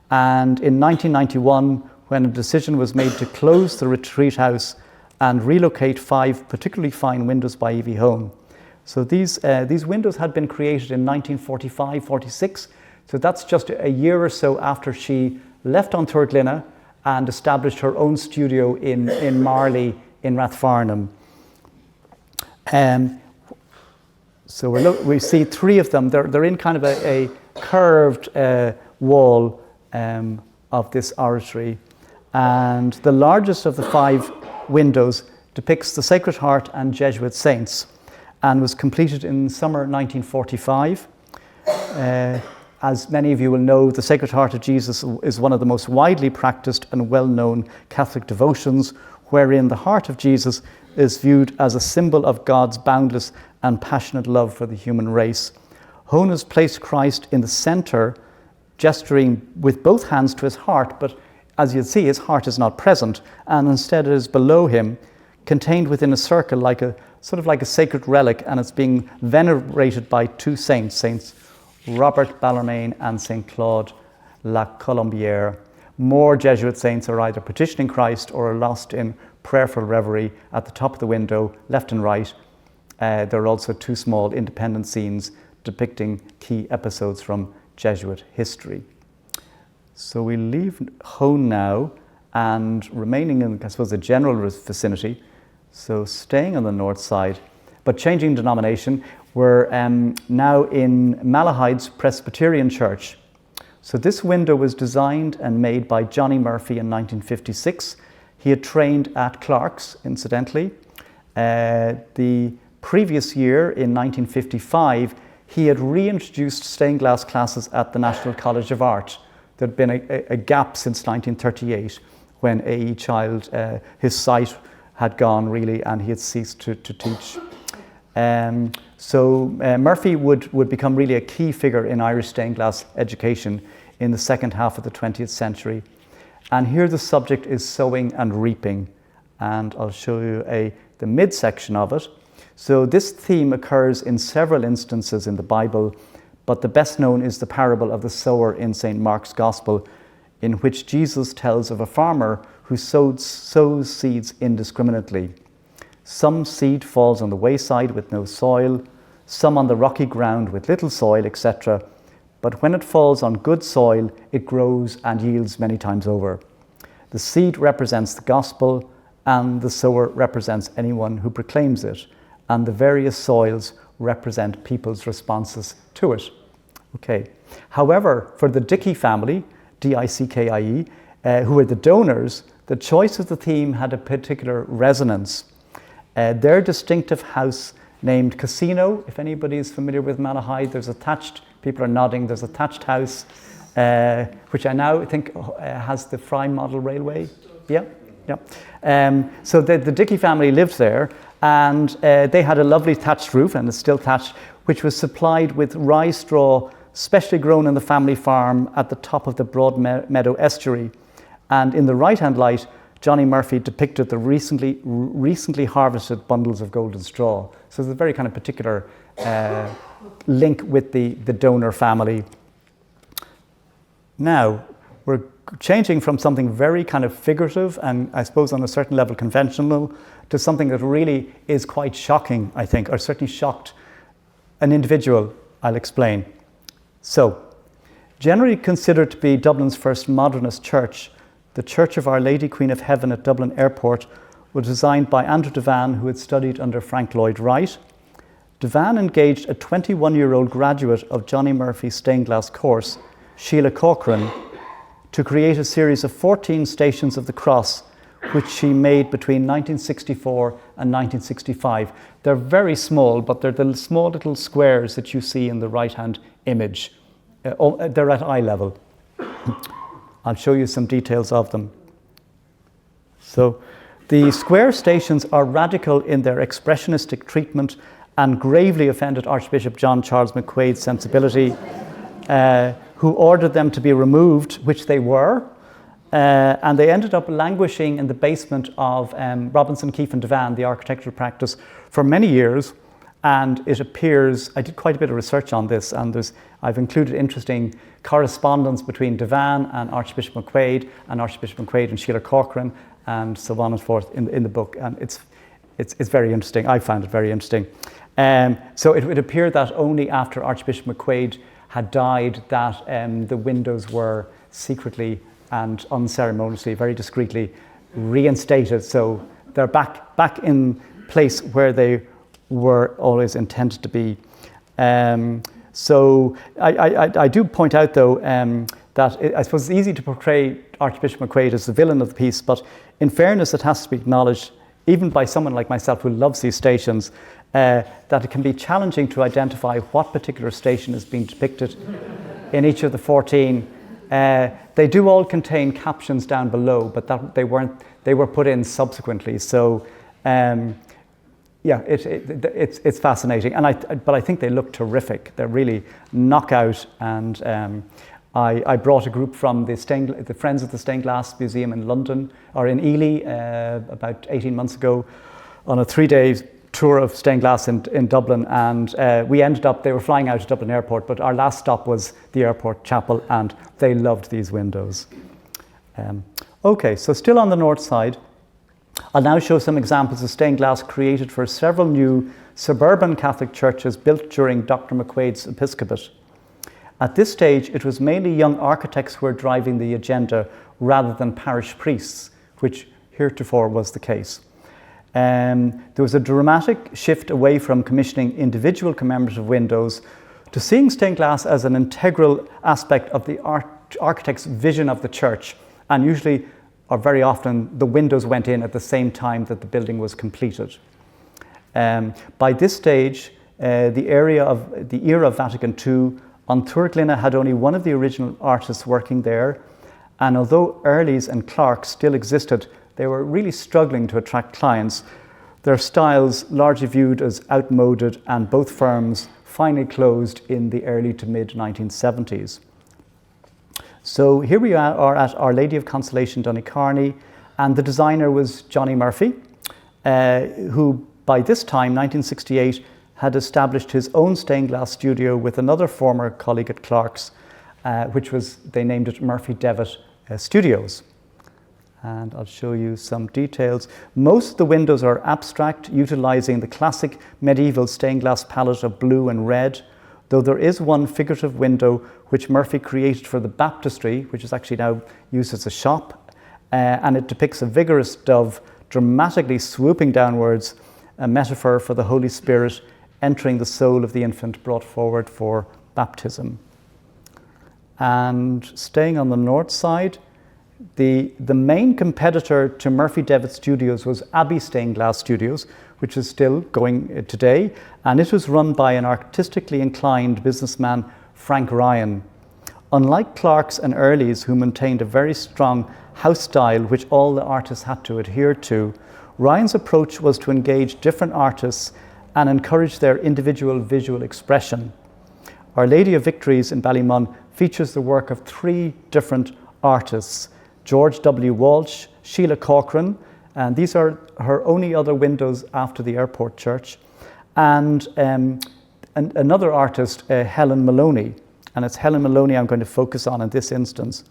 And in 1991, when a decision was made to close the retreat house and relocate 5 particularly fine windows by Evie Hone. So these windows had been created in 1945-46, so that's just a year or so after she left An Túr Gloine and established her own studio in Marley in Rathfarnham. So we see 3 of them. They're in kind of a curved wall of this oratory, and the largest of the 5 windows depicts the Sacred Heart and Jesuit saints, and was completed in summer 1945. As many of you will know, the Sacred Heart of Jesus is one of the most widely practiced and well-known Catholic devotions, wherein the heart of Jesus is viewed as a symbol of God's boundless and passionate love for the human race. Hone has placed Christ in the centre, gesturing with both hands to his heart, but as you'll see, his heart is not present, and instead it is below him, contained within a circle, like a sort of like a sacred relic, and it's being venerated by 2 saints, Saints Robert Bellarmine and Saint Claude La Colombière. More Jesuit saints are either petitioning Christ or are lost in prayerful reverie at the top of the window, left and right. There are also 2 small independent scenes depicting key episodes from Jesuit history. So we leave Hone now and remaining in, I suppose, the general vicinity. So staying on the north side, but changing denomination, we're now in Malahide's Presbyterian Church. So this window was designed and made by Johnny Murphy in 1956. He had trained at Clarke's, incidentally. The previous year, in 1955, he had reintroduced stained glass classes at the National College of Art. There'd been a gap since 1938, when A.E. Child, his sight had gone really, and he had ceased to teach. So Murphy would become really a key figure in Irish stained glass education in the second half of the 20th century. And here the subject is sowing and reaping, and I'll show you the midsection of it. So this theme occurs in several instances in the Bible, but the best known is the parable of the sower in St. Mark's Gospel, in which Jesus tells of a farmer who sows seeds indiscriminately. Some seed falls on the wayside with no soil, some on the rocky ground with little soil, etc. But when it falls on good soil, it grows and yields many times over. The seed represents the gospel, and the sower represents anyone who proclaims it, and the various soils represent people's responses to it. Okay. However, for the Dickey family, D-I-C-K-I-E, who are the donors, The choice of the theme had a particular resonance. Their distinctive house named Casino, if anybody is familiar with Malahide, there's a thatched, people are nodding, there's a thatched house, which I now think has the Fry Model Railway. Yeah. So the Dickey family lived there, and they had a lovely thatched roof, and it's still thatched, which was supplied with rye straw, specially grown on the family farm at the top of the Broad Meadow estuary. And in the right-hand light, Johnny Murphy depicted the recently harvested bundles of golden straw. So there's a very kind of particular link with the donor family. Now, we're changing from something very kind of figurative and I suppose on a certain level conventional to something that really is quite shocking, I think, or certainly shocked an individual. I'll explain. So, generally considered to be Dublin's first modernist church, the Church of Our Lady Queen of Heaven at Dublin Airport was designed by Andrew Devan, who had studied under Frank Lloyd Wright. Devan engaged a 21-year-old graduate of Johnny Murphy's stained glass course, Sheila Corcoran, to create a series of 14 Stations of the Cross, which she made between 1964 and 1965. They're very small, but they're the small little squares that you see in the right-hand image. They're at eye level. I'll show you some details of them. So, the square stations are radical in their expressionistic treatment and gravely offended Archbishop John Charles McQuaid's sensibility, who ordered them to be removed, which they were, and they ended up languishing in the basement of Robinson, Keefe and Devan, the architectural practice, for many years. And it appears, I did quite a bit of research on this, and I've included interesting correspondence between Devan and Archbishop McQuaid and Sheila Corcoran, and so on and forth in the book. And it's very interesting. I found it very interesting. So it would appear that only after Archbishop McQuaid had died that the windows were secretly and unceremoniously, very discreetly reinstated. So they're back in place where they were always intended to be. So I do point out, though, that I suppose it's easy to portray Archbishop McQuaid as the villain of the piece, but in fairness, it has to be acknowledged, even by someone like myself who loves these stations, that it can be challenging to identify what particular station is being depicted in each of the 14. They do all contain captions down below, but they were put in subsequently. So, yeah, it's fascinating, but I think they look terrific. They're really knockout, and I brought a group from the Friends of the Stained Glass Museum in London, or in Ely, about 18 months ago, on a 3-day tour of stained glass in Dublin, and they were flying out of Dublin Airport, but our last stop was the airport chapel, and they loved these windows. Okay, so still on the north side, I'll now show some examples of stained glass created for several new suburban Catholic churches built during Dr. McQuaid's episcopate. At this stage, it was mainly young architects who were driving the agenda rather than parish priests, which heretofore was the case. There was a dramatic shift away from commissioning individual commemorative windows to seeing stained glass as an integral aspect of the architect's vision of the church, and usually, or very often, the windows went in at the same time that the building was completed. By this stage, the era of Vatican II, An Túr Gloine had only one of the original artists working there, and although Earlys and Clarke still existed, they were really struggling to attract clients. Their styles largely viewed as outmoded, and both firms finally closed in the early to mid 1970s. So here we are at Our Lady of Consolation, Donecarney, and the designer was Johnny Murphy, who by this time, 1968, had established his own stained glass studio with another former colleague at Clarke's, they named it Murphy Devitt Studios. And I'll show you some details. Most of the windows are abstract, utilizing the classic medieval stained glass palette of blue and red, though there is one figurative window which Murphy created for the baptistry, which is actually now used as a shop, and it depicts a vigorous dove dramatically swooping downwards, a metaphor for the Holy Spirit entering the soul of the infant brought forward for baptism. And staying on the north side, The main competitor to Murphy Devitt Studios was Abbey Stained Glass Studios, which is still going today, and it was run by an artistically inclined businessman, Frank Ryan. Unlike Clarke's and Early's, who maintained a very strong house style which all the artists had to adhere to, Ryan's approach was to engage different artists and encourage their individual visual expression. Our Lady of Victories in Ballymun features the work of 3 different artists: George W. Walsh, Sheila Corcoran, and these are her only other windows after the airport church, and another artist, Helen Maloney, and it's Helen Maloney I'm going to focus on in this instance.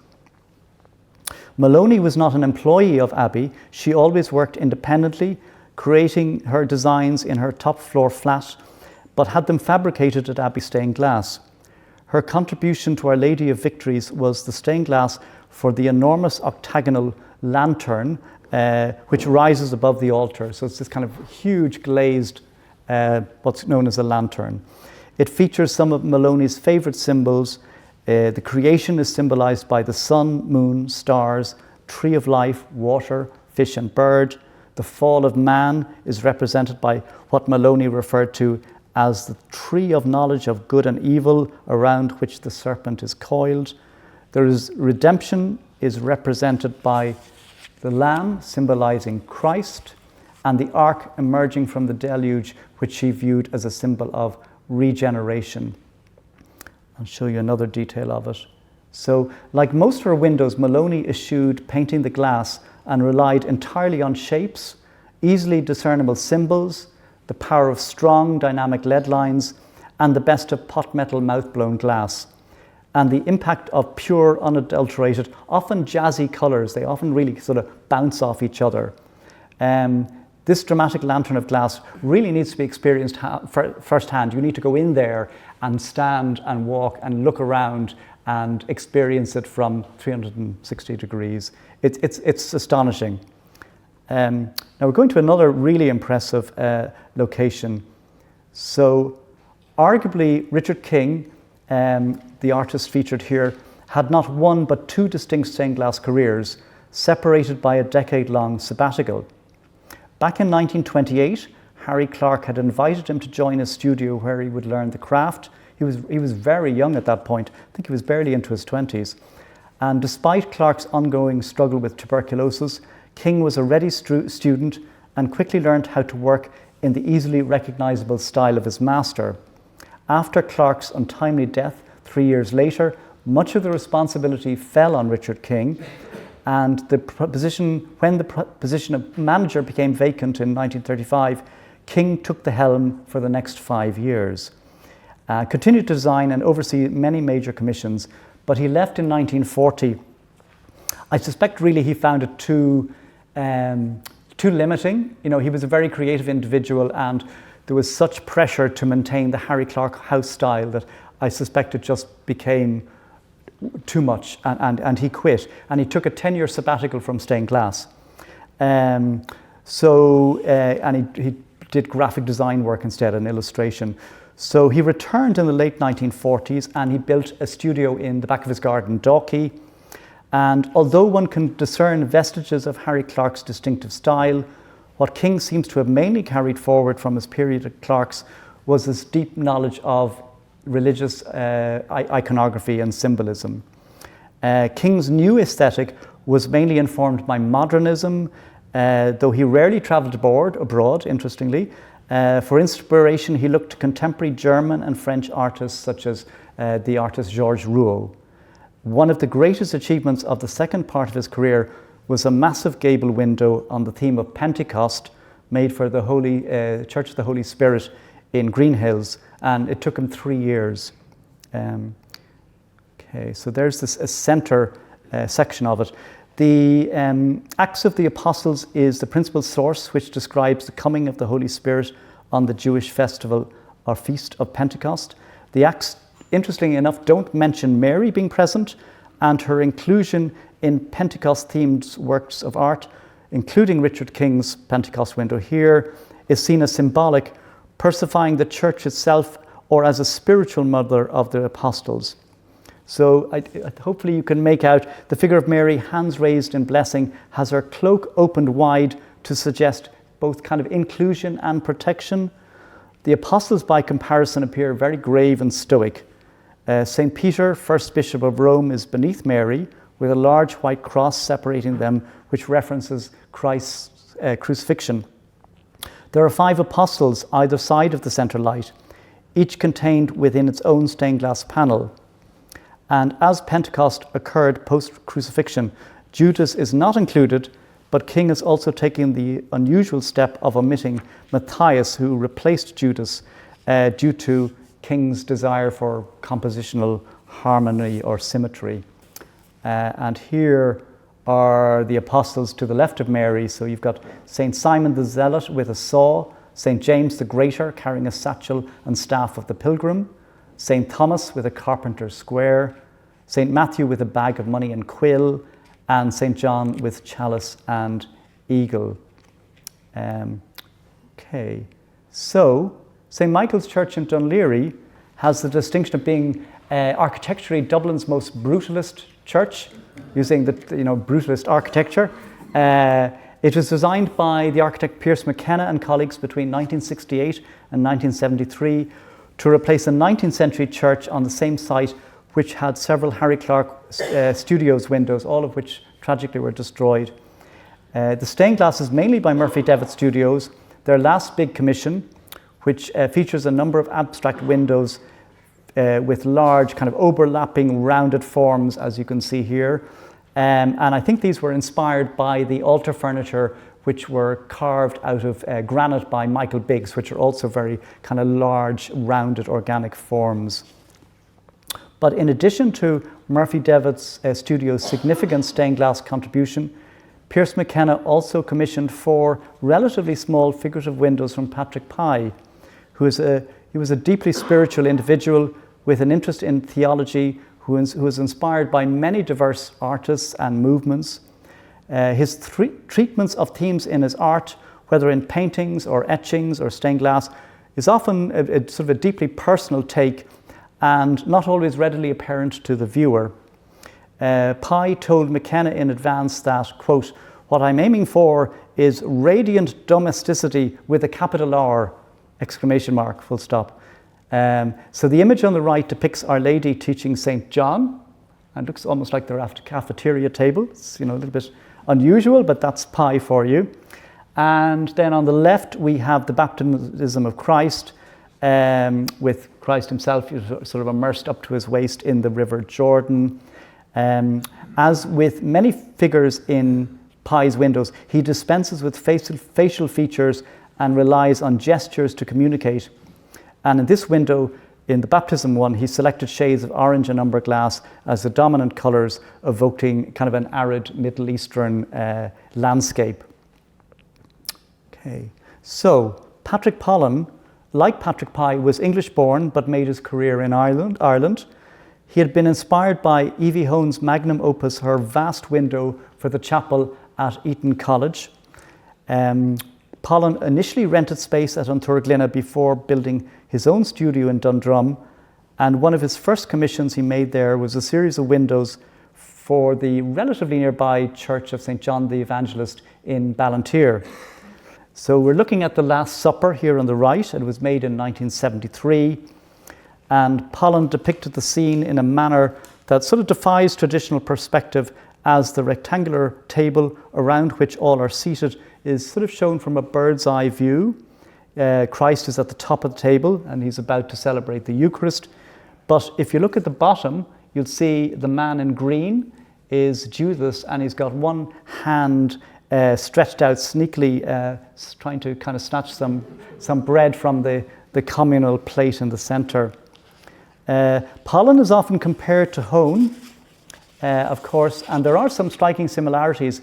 Maloney was not an employee of Abbey. She always worked independently, creating her designs in her top floor flat, but had them fabricated at Abbey Stained Glass. Her contribution to Our Lady of Victories was the stained glass for the enormous octagonal lantern, which rises above the altar. So it's this kind of huge glazed, what's known as a lantern. It features some of Maloney's favourite symbols. The creation is symbolised by the sun, moon, stars, tree of life, water, fish and bird. The fall of man is represented by what Maloney referred to as the tree of knowledge of good and evil, around which the serpent is coiled. Redemption is represented by the lamb, symbolising Christ, and the ark emerging from the deluge, which she viewed as a symbol of regeneration. I'll show you another detail of it. So, like most of her windows, Maloney eschewed painting the glass and relied entirely on shapes, easily discernible symbols, the power of strong dynamic lead lines, and the best of pot metal mouth-blown glass, and the impact of pure, unadulterated, often jazzy colours. They often really sort of bounce off each other. This dramatic lantern of glass really needs to be experienced firsthand. You need to go in there and stand and walk and look around and experience it from 360 degrees. It's astonishing. Now we're going to another really impressive location. So arguably Richard King, the artist featured here, had not one but 2 distinct stained glass careers, separated by a decade-long sabbatical. Back in 1928, Harry Clarke had invited him to join his studio where he would learn the craft. He was very young at that point. I think he was barely into his 20s. And despite Clarke's ongoing struggle with tuberculosis, King was a ready student and quickly learned how to work in the easily recognizable style of his master. After Clarke's untimely death 3 years later, much of the responsibility fell on Richard King, and when the position of manager became vacant in 1935, King took the helm for the next 5 years. Continued to design and oversee many major commissions, but he left in 1940. I suspect really he found it too limiting. You know, he was a very creative individual, and there was such pressure to maintain the Harry Clarke house style that I suspect it just became too much, and he quit, and he took a 10-year sabbatical from stained glass. And he did graphic design work instead, and illustration. So he returned in the late 1940s, and he built a studio in the back of his garden, Dalkey. And although one can discern vestiges of Harry Clarke's distinctive style, what King seems to have mainly carried forward from his period at Clarke's was his deep knowledge of religious iconography and symbolism. King's new aesthetic was mainly informed by modernism, though he rarely travelled abroad, interestingly. For inspiration, he looked to contemporary German and French artists such as the artist Georges Rouault. One of the greatest achievements of the second part of his career was a massive gable window on the theme of Pentecost, made for the Church of the Holy Spirit in Green Hills, and it took him 3 years. Okay, so there's this center section of it. The Acts of the Apostles is the principal source which describes the coming of the Holy Spirit on the Jewish festival or feast of Pentecost. The Acts, interestingly enough, don't mention Mary being present, and her inclusion in Pentecost-themed works of art, including Richard King's Pentecost window here, is seen as symbolic, personifying the church itself or as a spiritual mother of the apostles. So hopefully you can make out the figure of Mary, hands raised in blessing, has her cloak opened wide to suggest both kind of inclusion and protection. The apostles, by comparison, appear very grave and stoic. St. Peter, first Bishop of Rome, is beneath Mary with a large white cross separating them, which references Christ's crucifixion. There are 5 apostles either side of the centre light, each contained within its own stained glass panel. And as Pentecost occurred post-crucifixion, Judas is not included, but King is also taking the unusual step of omitting Matthias, who replaced Judas due to King's desire for compositional harmony or symmetry. And here are the apostles to the left of Mary. So you've got St. Simon the Zealot with a saw, St. James the Greater carrying a satchel and staff of the pilgrim, St. Thomas with a carpenter's square, St. Matthew with a bag of money and quill, and St. John with chalice and eagle. So St. Michael's Church in Dún Laoghaire has the distinction of being architecturally Dublin's most brutalist church, using the brutalist architecture. It was designed by the architect Pierce McKenna and colleagues between 1968 and 1973 to replace a 19th century church on the same site, which had several Harry Clarke studios windows, all of which tragically were destroyed. The stained glass is mainly by Murphy Devitt Studios, their last big commission, which features a number of abstract windows with large kind of overlapping rounded forms, as you can see here. And I think these were inspired by the altar furniture which were carved out of granite by Michael Biggs, which are also very kind of large, rounded, organic forms. But in addition to Murphy Devitt's studio's significant stained glass contribution, Pierce McKenna also commissioned 4 relatively small figurative windows from Patrick Pye, he was a deeply spiritual individual with an interest in theology, who was inspired by many diverse artists and movements. His treatments of themes in his art, whether in paintings or etchings or stained glass, is often a sort of a deeply personal take and not always readily apparent to the viewer. Pye told McKenna in advance that, quote, "What I'm aiming for is radiant domesticity with a capital R, exclamation mark, full stop." So the image on the right depicts Our Lady teaching St. John, and looks almost like they're at a cafeteria table. It's a little bit unusual, but that's Pye for you. And then on the left, we have the baptism of Christ, with Christ himself sort of immersed up to his waist in the River Jordan. As with many figures in Pye's windows, he dispenses with facial features and relies on gestures to communicate. And in this window, in the baptism one, he selected shades of orange and umber glass as the dominant colours, evoking kind of an arid Middle Eastern landscape. Okay, so Patrick Pollan, like Patrick Pye, was English born but made his career in Ireland. He had been inspired by Evie Hone's magnum opus, her vast window for the chapel at Eton College. Pollan initially rented space at An Túr Gloine before building his own studio in Dundrum, and one of his first commissions he made there was a series of windows for the relatively nearby Church of St. John the Evangelist in Ballantyre. So we're looking at the Last Supper here on the right. It was made in 1973, and Pollan depicted the scene in a manner that sort of defies traditional perspective, as the rectangular table around which all are seated is sort of shown from a bird's eye view. Christ is at the top of the table and he's about to celebrate the Eucharist. But if you look at the bottom, you'll see the man in green is Judas, and he's got one hand stretched out sneakily, trying to kind of snatch some bread from the communal plate in the centre. Pollan is often compared to Hone, of course, and there are some striking similarities.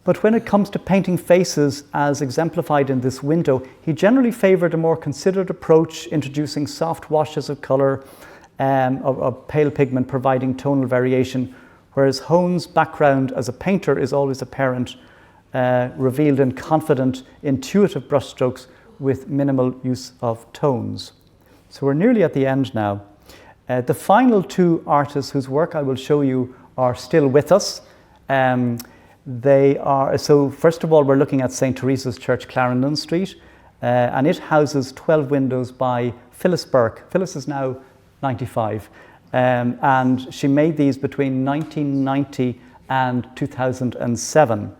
But when it comes to painting faces, as exemplified in this window, he generally favoured a more considered approach, introducing soft washes of colour, of pale pigment, providing tonal variation, whereas Hone's background as a painter is always apparent, revealed in confident, intuitive brushstrokes with minimal use of tones. So we're nearly at the end now. The final two artists whose work I will show you are still with us. So first of all, we're looking at St. Teresa's Church, Clarendon Street, and it houses 12 windows by Phyllis Burke. Phyllis is now 95, and she made these between 1990 and 2007.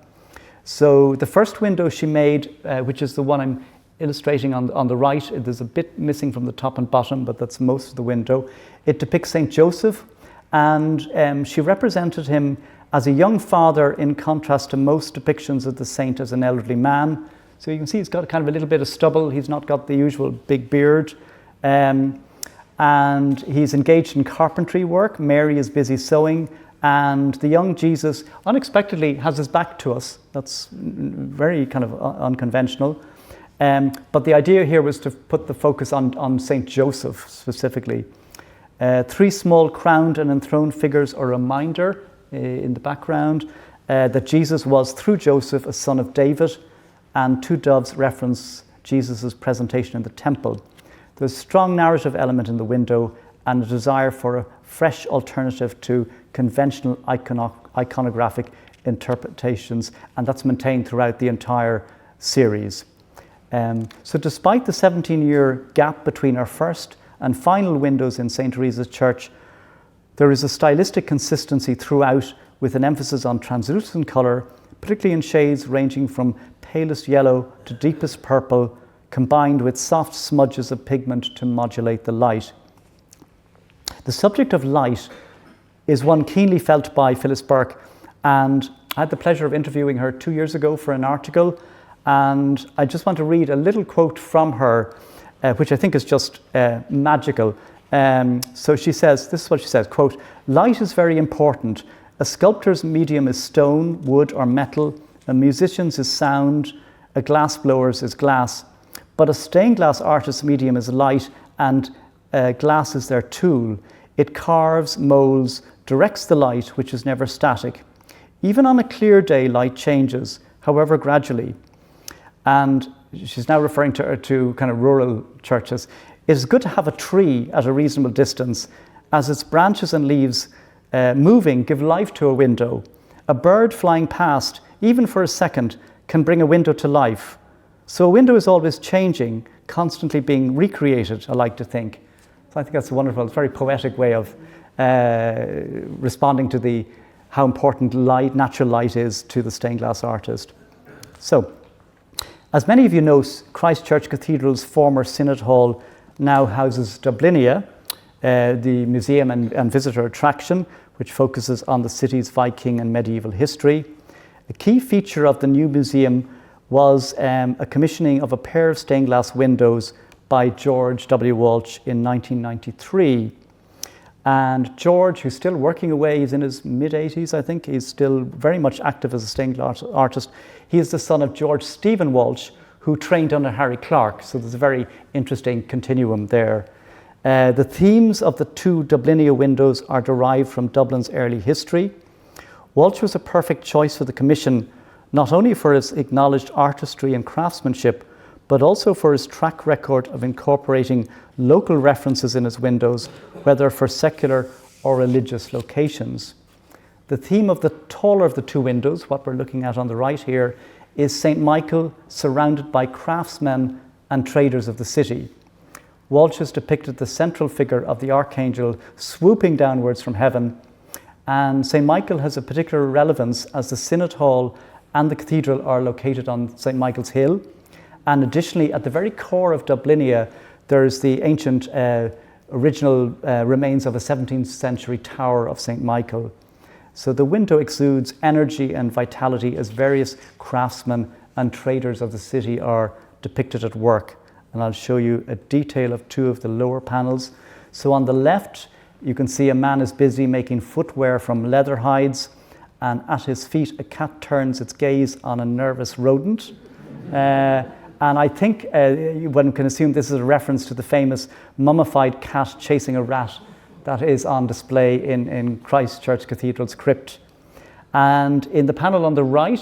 So the first window she made, which is the one I'm illustrating on the right, there's a bit missing from the top and bottom, but that's most of the window. It depicts St. Joseph, and she represented him as a young father in contrast to most depictions of the saint as an elderly man. So you can see he's got kind of a little bit of stubble. He's not got the usual big beard. And he's engaged in carpentry work. Mary is busy sewing. And the young Jesus unexpectedly has his back to us. That's very kind of unconventional. But the idea here was to put the focus on St. Joseph specifically. Three small crowned and enthroned figures are a reminder in the background that Jesus was, through Joseph, a son of David, and two doves reference Jesus' presentation in the temple. There's a strong narrative element in the window and a desire for a fresh alternative to conventional iconographic interpretations, and that's maintained throughout the entire series. So despite the 17-year gap between our first and final windows in St. Teresa's Church, there is a stylistic consistency throughout, with an emphasis on translucent colour, particularly in shades ranging from palest yellow to deepest purple, combined with soft smudges of pigment to modulate the light. The subject of light is one keenly felt by Phyllis Burke, and I had the pleasure of interviewing her 2 years ago for an article, and I just want to read a little quote from her, which I think is just magical. So she says, this is what she says, quote, "Light is very important. A sculptor's medium is stone, wood, or metal. A musician's is sound. A glass blower's is glass. But a stained glass artist's medium is light, and glass is their tool. It carves, molds, directs the light, which is never static. Even on a clear day, light changes, however gradually." And she's now referring to kind of rural churches. "It is good to have a tree at a reasonable distance, as its branches and leaves moving give life to a window. A bird flying past, even for a second, can bring a window to life. So a window is always changing, constantly being recreated, I like to think." So I think that's wonderful. It's a very poetic way of responding to how important light, natural light is to the stained glass artist. So, as many of you know, Christ Church Cathedral's former Synod Hall now houses Dublinia, the museum and visitor attraction, which focuses on the city's Viking and medieval history. A key feature of the new museum was a commissioning of a pair of stained glass windows by George W. Walsh in 1993. And George, who's still working away, he's in his mid-80s, I think, he's still very much active as a stained glass artist. He is the son of George Stephen Walsh, who trained under Harry Clarke, so there's a very interesting continuum there. The themes of the two Dublinia windows are derived from Dublin's early history. Walsh was a perfect choice for the commission, not only for his acknowledged artistry and craftsmanship, but also for his track record of incorporating local references in his windows, whether for secular or religious locations. The theme of the taller of the two windows, what we're looking at on the right here, is St. Michael surrounded by craftsmen and traders of the city. Walsh has depicted the central figure of the archangel swooping downwards from heaven, and St. Michael has a particular relevance as the Synod Hall and the cathedral are located on St. Michael's Hill. And additionally, at the very core of Dublinia, there's the ancient original remains of a 17th century tower of St. Michael. So the window exudes energy and vitality as various craftsmen and traders of the city are depicted at work. And I'll show you a detail of two of the lower panels. So on the left, you can see a man is busy making footwear from leather hides, and at his feet, a cat turns its gaze on a nervous rodent. And I think one can assume this is a reference to the famous mummified cat chasing a rat that is on display in Christ Church Cathedral's crypt. And in the panel on the right,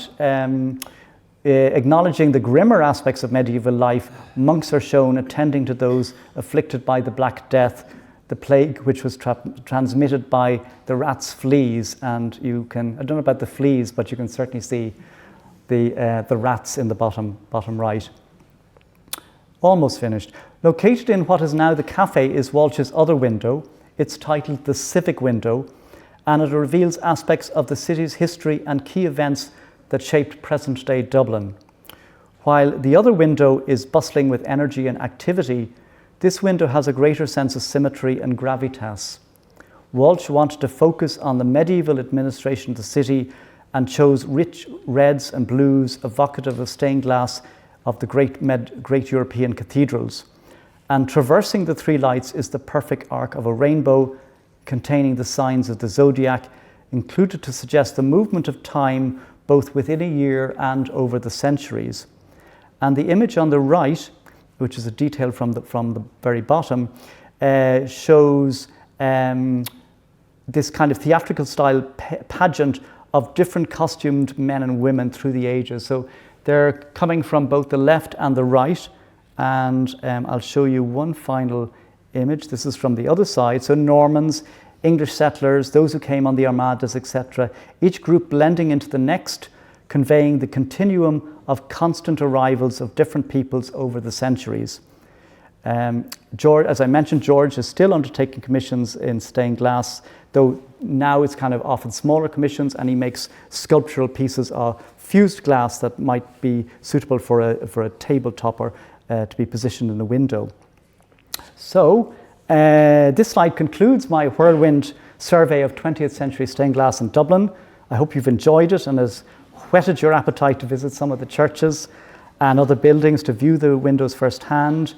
acknowledging the grimmer aspects of medieval life, monks are shown attending to those afflicted by the Black Death. the plague, which was transmitted by the rat's fleas. And you can, I don't know about the fleas, but you can certainly see the rats in the bottom right. Almost finished. Located in what is now the cafe is Walsh's other window. It's titled The Civic Window, and it reveals aspects of the city's history and key events that shaped present-day Dublin. While the other window is bustling with energy and activity, this window has a greater sense of symmetry and gravitas. Walsh wanted to focus on the medieval administration of the city and chose rich reds and blues evocative of stained glass of the great European cathedrals. And traversing the three lights is the perfect arc of a rainbow containing the signs of the zodiac, included to suggest the movement of time both within a year and over the centuries. And the image on the right, which is a detail from the very bottom, shows this kind of theatrical style pageant of different costumed men and women through the ages. So they're coming from both the left and the right, and I'll show you one final image. This is from the other side. So Normans, English settlers, those who came on the Armadas, etc., each group blending into the next, conveying the continuum of constant arrivals of different peoples over the centuries. George, as I mentioned, George is still undertaking commissions in stained glass, though now it's kind of often smaller commissions, and he makes sculptural pieces of fused glass that might be suitable for a tabletop or to be positioned in a window. So this slide concludes my whirlwind survey of 20th century stained glass in Dublin. I hope you've enjoyed it and has whetted your appetite to visit some of the churches and other buildings to view the windows firsthand.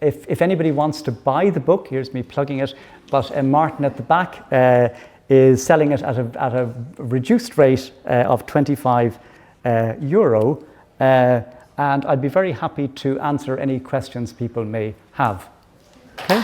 If anybody wants to buy the book, here's me plugging it, but Martin at the back is selling it at a reduced rate of €25. And I'd be very happy to answer any questions people may have. Okay.